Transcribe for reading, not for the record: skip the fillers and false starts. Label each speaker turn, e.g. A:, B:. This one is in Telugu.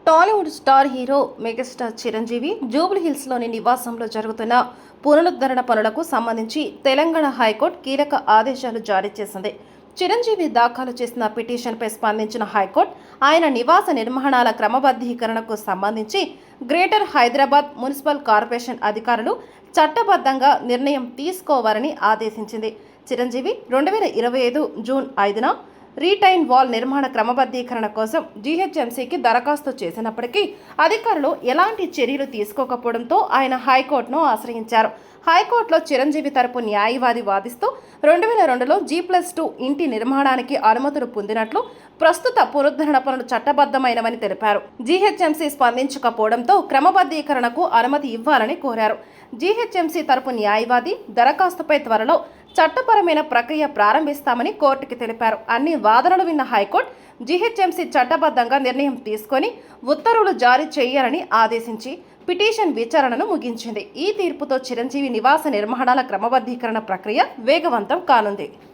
A: Tollywood star hero megastar Chiranjeevi Jubilee హిల్స్లోని నివాసంలో జరుగుతున్న పునరుద్ధరణ పనులకు సంబంధించి తెలంగాణ హైకోర్టు కీలక ఆదేశాలు జారీ చేసింది. చిరంజీవి దాఖలు చేసిన పిటిషన్పై స్పందించిన హైకోర్టు ఆయన నివాస నిర్మాణాల క్రమబద్ధీకరణకు సంబంధించి గ్రేటర్ హైదరాబాద్ మున్సిపల్ కార్పొరేషన్ అధికారులు చట్టబద్ధంగా నిర్ణయం తీసుకోవాలని ఆదేశించింది. చిరంజీవి 2025 జూన్ 5న రీటైన్ వాల్ నిర్మాణ క్రమబద్ధీకరణ కోసం జీహెచ్ఎంసీకి దరఖాస్తు చేసినప్పటికీ అధికారులు ఎలాంటి చర్యలు తీసుకోకపోవడంతో ఆయన హైకోర్టును ఆశ్రయించారు. హైకోర్టులో చిరంజీవి తరపు న్యాయవాది వాదిస్తూ 2002లో G+2 ఇంటి నిర్మాణానికి అనుమతులు పొందినట్లు, ప్రస్తుత పునరుద్ధరణ పనులు చట్టబద్ధమైనవని తెలిపారు. జీహెచ్ఎంసీ స్పందించకపోవడంతో క్రమబద్ధీకరణకు అనుమతి ఇవ్వాలని కోరారు. జీహెచ్ఎంసీ తరపు న్యాయవాది దరఖాస్తుపై త్వరలో చట్టపరమైన ప్రక్రియ ప్రారంభిస్తామని కోర్టుకి తెలిపారు. అన్ని వాదనలు విన్న హైకోర్టు జీహెచ్ఎంసీ చట్టబద్ధంగా నిర్ణయం తీసుకొని ఉత్తర్వులు జారీ చేయాలని ఆదేశించి పిటిషన్ విచారణను ముగించింది. ఈ తీర్పుతో చిరంజీవి నివాస నిర్మాణాల క్రమబద్ధీకరణ ప్రక్రియ వేగవంతం కానుంది.